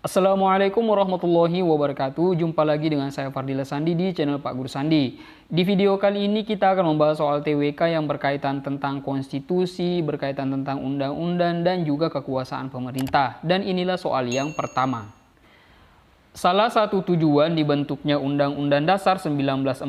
Assalamualaikum warahmatullahi wabarakatuh. Jumpa lagi dengan saya Fardila Sandi di channel Pak Guru Sandi. Di video kali ini kita akan membahas soal TWK yang berkaitan tentang konstitusi, berkaitan tentang undang-undang dan juga kekuasaan pemerintah. Dan inilah soal yang pertama. Salah satu tujuan dibentuknya Undang-Undang Dasar 1945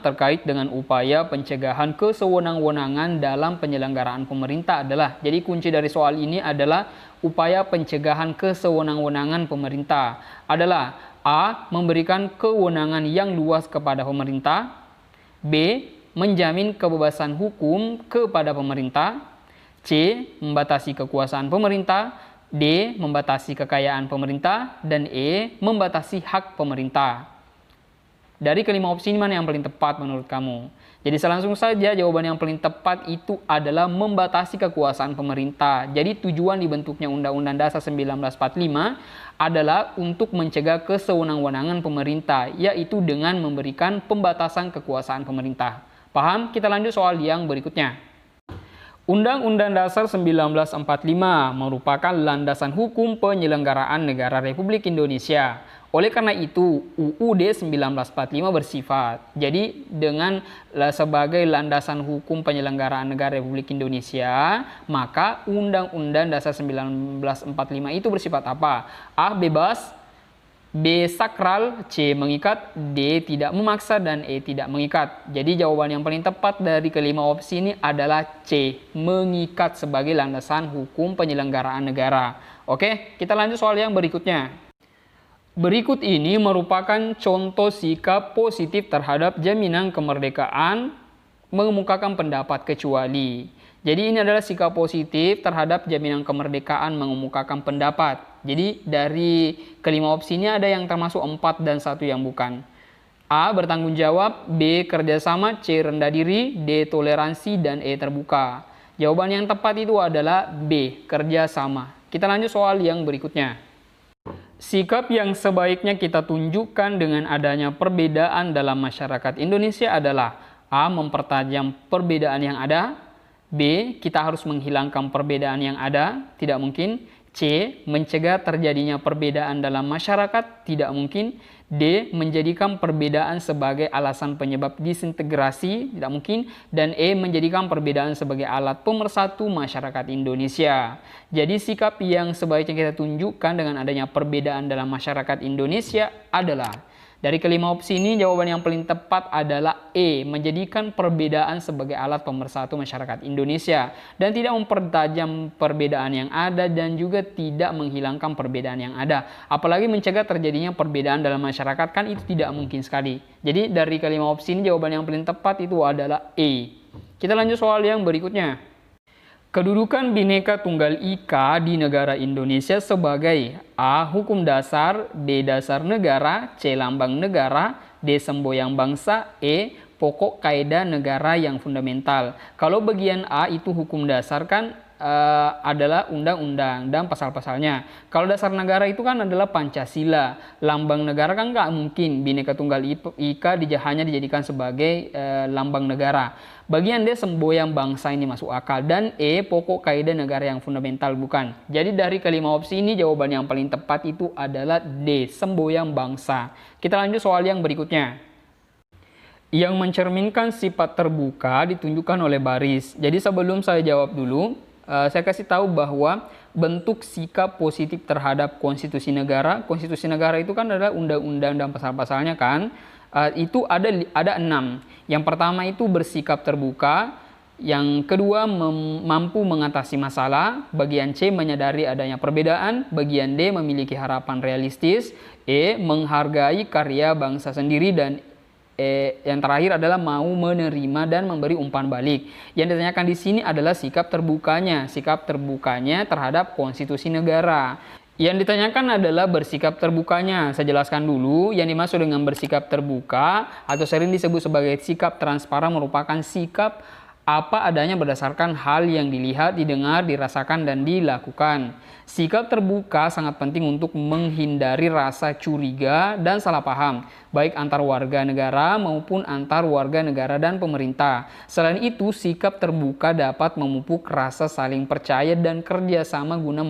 terkait dengan upaya pencegahan kesewenang-wenangan dalam penyelenggaraan pemerintah adalah, jadi kunci dari soal ini adalah upaya pencegahan kesewenang-wenangan pemerintah adalah A. Memberikan kewenangan yang luas kepada pemerintah, B. Menjamin kebebasan hukum kepada pemerintah, C. Membatasi kekuasaan pemerintah, D. Membatasi kekayaan pemerintah, dan E. Membatasi hak pemerintah. Dari kelima opsi ini mana yang paling tepat menurut kamu? Jadi langsung saja jawaban yang paling tepat itu adalah membatasi kekuasaan pemerintah. Jadi tujuan dibentuknya Undang-Undang Dasar 1945 adalah untuk mencegah kesewenang-wenangan pemerintah, yaitu dengan memberikan pembatasan kekuasaan pemerintah. Paham? Kita lanjut soal yang berikutnya. Undang-Undang Dasar 1945 merupakan landasan hukum penyelenggaraan negara Republik Indonesia. Oleh karena itu, UUD 1945 bersifat. Jadi, dengan sebagai landasan hukum penyelenggaraan negara Republik Indonesia, maka Undang-Undang Dasar 1945 itu bersifat apa? A. Bebas, B. Sakral, C. Mengikat, D. Tidak memaksa, dan E. Tidak mengikat. Jadi jawaban yang paling tepat dari kelima opsi ini adalah C. Mengikat sebagai landasan hukum penyelenggaraan negara. Oke, kita lanjut soal yang berikutnya. Berikut ini merupakan contoh sikap positif terhadap jaminan kemerdekaan mengemukakan pendapat kecuali. Jadi ini adalah sikap positif terhadap jaminan kemerdekaan mengemukakan pendapat. Jadi dari kelima opsi ini ada yang termasuk 4 dan 1 yang bukan. A. Bertanggung jawab, B. Kerjasama, C. Rendah diri, D. Toleransi, dan E. Terbuka. Jawaban yang tepat itu adalah B. Kerjasama. Kita lanjut soal yang berikutnya. Sikap yang sebaiknya kita tunjukkan dengan adanya perbedaan dalam masyarakat Indonesia adalah A. Mempertajam perbedaan yang ada, B. Kita harus menghilangkan perbedaan yang ada, tidak mungkin. C. Mencegah terjadinya perbedaan dalam masyarakat, tidak mungkin. D. Menjadikan perbedaan sebagai alasan penyebab disintegrasi, tidak mungkin. Dan E. Menjadikan perbedaan sebagai alat pemersatu masyarakat Indonesia. Jadi sikap yang sebaiknya kita tunjukkan dengan adanya perbedaan dalam masyarakat Indonesia adalah, dari kelima opsi ini, jawaban yang paling tepat adalah E. Menjadikan perbedaan sebagai alat pemersatu masyarakat Indonesia. Dan tidak mempertajam perbedaan yang ada dan juga tidak menghilangkan perbedaan yang ada. Apalagi mencegah terjadinya perbedaan dalam masyarakat, kan itu tidak mungkin sekali. Jadi dari kelima opsi ini, jawaban yang paling tepat itu adalah E. Kita lanjut soal yang berikutnya. Kedudukan Bhinneka Tunggal Ika di negara Indonesia sebagai A. Hukum dasar, B. Dasar negara, C. Lambang negara, D. Semboyan bangsa, E. Pokok kaidah negara yang fundamental. Kalau bagian A itu hukum dasar kan adalah undang-undang dan pasal-pasalnya. Kalau dasar negara itu kan adalah Pancasila. Lambang negara kan nggak mungkin Bhinneka Tunggal Ika hanya dijadikan sebagai lambang negara. Bagian D. Semboyan bangsa ini masuk akal. Dan E. Pokok kaidah negara yang fundamental bukan. Jadi dari kelima opsi ini jawaban yang paling tepat itu adalah D. Semboyan bangsa. Kita lanjut soal yang berikutnya. Yang mencerminkan sifat terbuka ditunjukkan oleh baris. Jadi sebelum saya jawab dulu, saya kasih tahu bahwa bentuk sikap positif terhadap konstitusi negara. Konstitusi negara itu kan adalah undang-undang dan pasal-pasalnya kan. Itu ada 6. Yang pertama itu bersikap terbuka. Yang kedua mampu mengatasi masalah. Bagian C menyadari adanya perbedaan. Bagian D memiliki harapan realistis. E menghargai karya bangsa sendiri. Dan yang terakhir adalah mau menerima dan memberi umpan balik. Yang ditanyakan di sini adalah sikap terbukanya terhadap konstitusi negara. Yang ditanyakan adalah bersikap terbukanya. Saya jelaskan dulu, yang dimaksud dengan bersikap terbuka atau sering disebut sebagai sikap transparan merupakan sikap apa adanya berdasarkan hal yang dilihat, didengar, dirasakan, dan dilakukan. Sikap terbuka sangat penting untuk menghindari rasa curiga dan salah paham, baik antar warga negara maupun antar warga negara dan pemerintah. Selain itu, sikap terbuka dapat memupuk rasa saling percaya dan kerjasama guna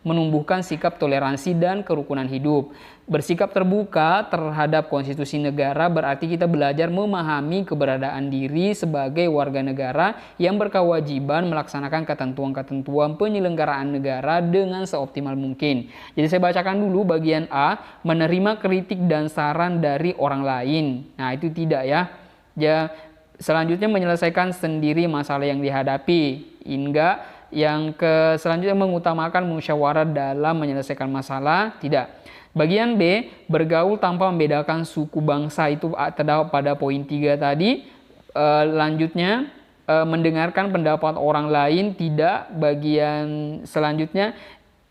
menumbuhkan sikap toleransi dan kerukunan hidup. Bersikap terbuka terhadap konstitusi negara berarti kita belajar memahami keberadaan diri sebagai warga negara yang berkewajiban melaksanakan ketentuan-ketentuan penyelenggaraan negara dengan seoptimal mungkin. Jadi saya bacakan dulu bagian A, menerima kritik dan saran dari orang lain. Nah, itu tidak ya. Selanjutnya menyelesaikan sendiri masalah yang dihadapi. Hingga yang selanjutnya mengutamakan musyawarah dalam menyelesaikan masalah, tidak. Bagian B, bergaul tanpa membedakan suku bangsa, itu terdapat pada poin 3 tadi. Lanjutnya, mendengarkan pendapat orang lain, tidak. Bagian selanjutnya,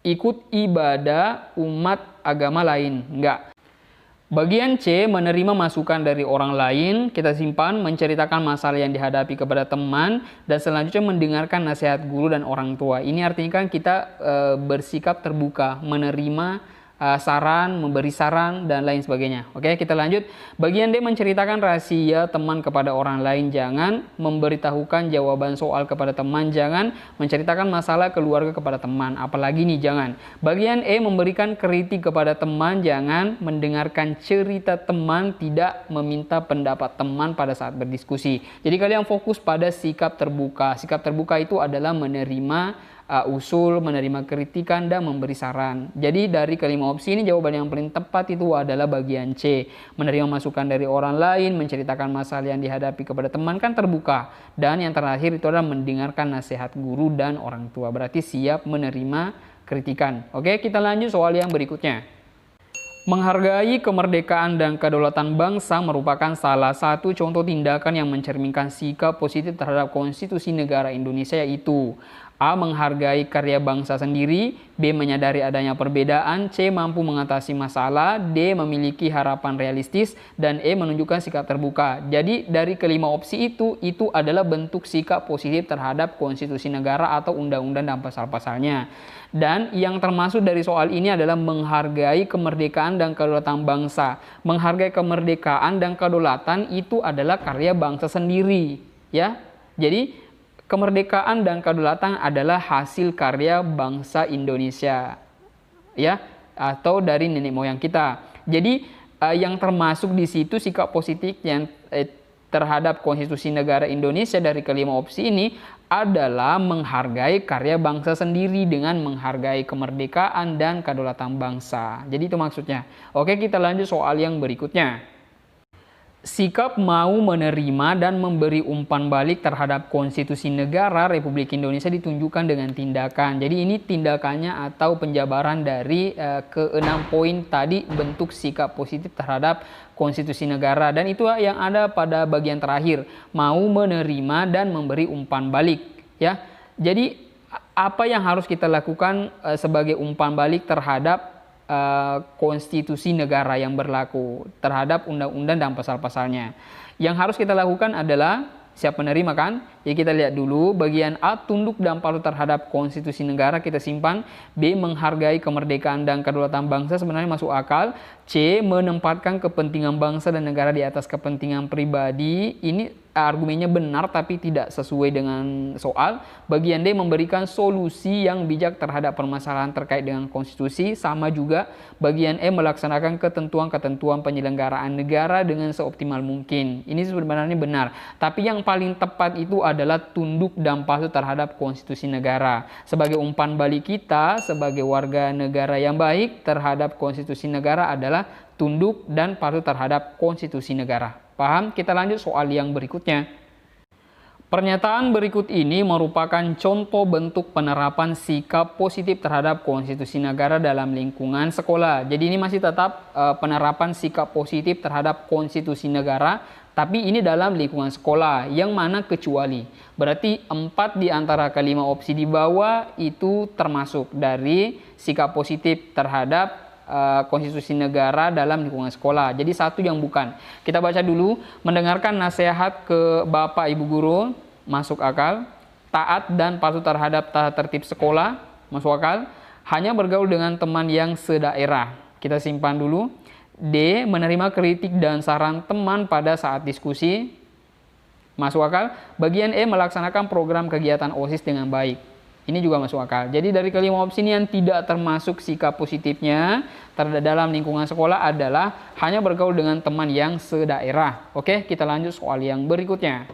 ikut ibadah umat agama lain, enggak. Bagian C, menerima masukan dari orang lain, kita simpan, menceritakan masalah yang dihadapi kepada teman, dan selanjutnya mendengarkan nasihat guru dan orang tua. Ini artinya kan kita bersikap terbuka, menerima saran, memberi saran, dan lain sebagainya. Oke, kita lanjut. Bagian D, menceritakan rahasia teman kepada orang lain, jangan. Memberitahukan jawaban soal kepada teman, jangan. Menceritakan masalah keluarga kepada teman, apalagi nih, jangan. Bagian E, memberikan kritik kepada teman, jangan. Mendengarkan cerita teman, tidak. Meminta pendapat teman pada saat berdiskusi. Jadi kalian fokus pada sikap terbuka. Sikap terbuka itu adalah menerima usul, menerima kritikan, dan memberi saran. Jadi dari kelima opsi ini jawaban yang paling tepat itu adalah bagian C. Menerima masukan dari orang lain, menceritakan masalah yang dihadapi kepada teman, kan terbuka. Dan yang terakhir itu adalah mendengarkan nasihat guru dan orang tua. Berarti siap menerima kritikan. Oke, kita lanjut soal yang berikutnya. Menghargai kemerdekaan dan kedaulatan bangsa merupakan salah satu contoh tindakan yang mencerminkan sikap positif terhadap konstitusi negara Indonesia, yaitu A. Menghargai karya bangsa sendiri, B. Menyadari adanya perbedaan, C. Mampu mengatasi masalah, D. Memiliki harapan realistis, dan E. Menunjukkan sikap terbuka. Jadi dari kelima opsi itu adalah bentuk sikap positif terhadap konstitusi negara atau undang-undang dan pasal-pasalnya. Dan yang termasuk dari soal ini adalah menghargai kemerdekaan dan kedaulatan bangsa. Menghargai kemerdekaan dan kedaulatan itu adalah karya bangsa sendiri, ya. Jadi kemerdekaan dan kedaulatan adalah hasil karya bangsa Indonesia, ya, atau dari nenek moyang kita. Jadi yang termasuk di situ sikap positif yang terhadap konstitusi negara Indonesia dari kelima opsi ini adalah menghargai karya bangsa sendiri dengan menghargai kemerdekaan dan kedaulatan bangsa. Jadi itu maksudnya. Oke, kita lanjut soal yang berikutnya. Sikap mau menerima dan memberi umpan balik terhadap konstitusi negara Republik Indonesia ditunjukkan dengan tindakan. Jadi ini tindakannya atau penjabaran dari ke-6 poin tadi, bentuk sikap positif terhadap konstitusi negara. Dan itu yang ada pada bagian terakhir, mau menerima dan memberi umpan balik, ya. Jadi apa yang harus kita lakukan sebagai umpan balik terhadap konstitusi negara yang berlaku, terhadap undang-undang dan pasal-pasalnya. Yang harus kita lakukan adalah siap menerima, kan? Jadi kita lihat dulu bagian A, tunduk dan patuh terhadap konstitusi negara, kita simpan. B, menghargai kemerdekaan dan kedaulatan bangsa, sebenarnya masuk akal. C, menempatkan kepentingan bangsa dan negara di atas kepentingan pribadi. Ini argumennya benar tapi tidak sesuai dengan soal. Bagian D, memberikan solusi yang bijak terhadap permasalahan terkait dengan konstitusi, sama juga. Bagian E, melaksanakan ketentuan-ketentuan penyelenggaraan negara dengan seoptimal mungkin. Ini sebenarnya benar, tapi yang paling tepat itu adalah tunduk dan patuh terhadap konstitusi negara. Sebagai umpan balik kita sebagai warga negara yang baik terhadap konstitusi negara adalah tunduk dan patuh terhadap konstitusi negara. Paham? Kita lanjut soal yang berikutnya. Pernyataan berikut ini merupakan contoh bentuk penerapan sikap positif terhadap konstitusi negara dalam lingkungan sekolah. Jadi ini masih tetap penerapan sikap positif terhadap konstitusi negara, tapi ini dalam lingkungan sekolah, yang mana kecuali. Berarti 4 di antara kelima opsi di bawah itu termasuk dari sikap positif terhadap konstitusi negara dalam lingkungan sekolah. Jadi satu yang bukan. Kita baca dulu, mendengarkan nasihat ke Bapak Ibu guru, masuk akal. Taat dan patuh terhadap tata tertib sekolah, masuk akal. Hanya bergaul dengan teman yang sedaerah, kita simpan dulu. D. Menerima kritik dan saran teman pada saat diskusi, masuk akal. Bagian E. Melaksanakan program kegiatan OSIS dengan baik, ini juga masuk akal. Jadi dari kelima opsi ini yang tidak termasuk sikap positifnya terhadap dalam lingkungan sekolah adalah hanya bergaul dengan teman yang sedaerah. Oke, kita lanjut soal yang berikutnya.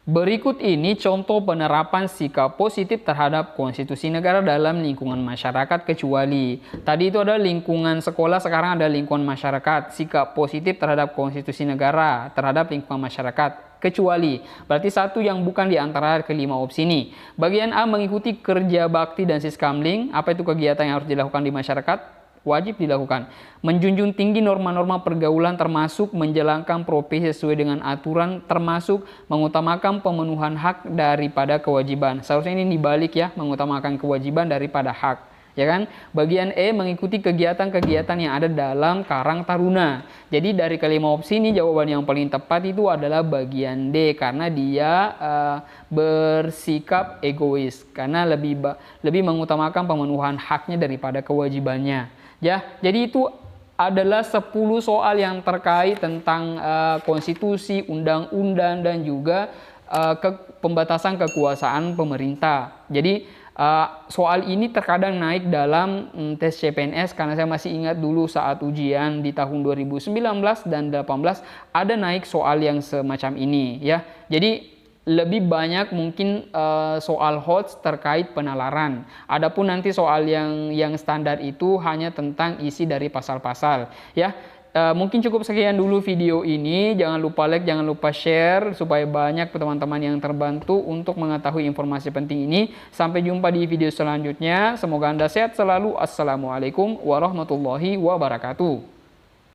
Berikut ini contoh penerapan sikap positif terhadap konstitusi negara dalam lingkungan masyarakat kecuali. Tadi itu ada lingkungan sekolah, sekarang ada lingkungan masyarakat. Sikap positif terhadap konstitusi negara terhadap lingkungan masyarakat kecuali. Berarti satu yang bukan di antara kelima opsi ini. Bagian A, mengikuti kerja bakti dan siskamling. Apa itu kegiatan yang harus dilakukan di masyarakat? Wajib dilakukan. Menjunjung tinggi norma-norma pergaulan termasuk menjalankan profesi sesuai dengan aturan, termasuk mengutamakan pemenuhan hak daripada kewajiban. Seharusnya ini dibalik ya, mengutamakan kewajiban daripada hak. Ya kan? Bagian E, mengikuti kegiatan-kegiatan yang ada dalam Karang Taruna. Jadi dari kelima opsi ini jawaban yang paling tepat itu adalah bagian D, karena dia bersikap egois, karena lebih mengutamakan pemenuhan haknya daripada kewajibannya. Ya, jadi itu adalah 10 soal yang terkait tentang konstitusi, undang-undang, dan juga pembatasan kekuasaan pemerintah. Jadi soal ini terkadang naik dalam tes CPNS, karena saya masih ingat dulu saat ujian di tahun 2019 dan 2018 ada naik soal yang semacam ini ya. Jadi lebih banyak mungkin soal HOTS terkait penalaran. Adapun nanti soal yang standar itu hanya tentang isi dari pasal-pasal ya. Mungkin cukup sekian dulu video ini. Jangan lupa like, jangan lupa share supaya banyak teman-teman yang terbantu untuk mengetahui informasi penting ini. Sampai jumpa di video selanjutnya. Semoga Anda sehat selalu. Assalamualaikum warahmatullahi wabarakatuh.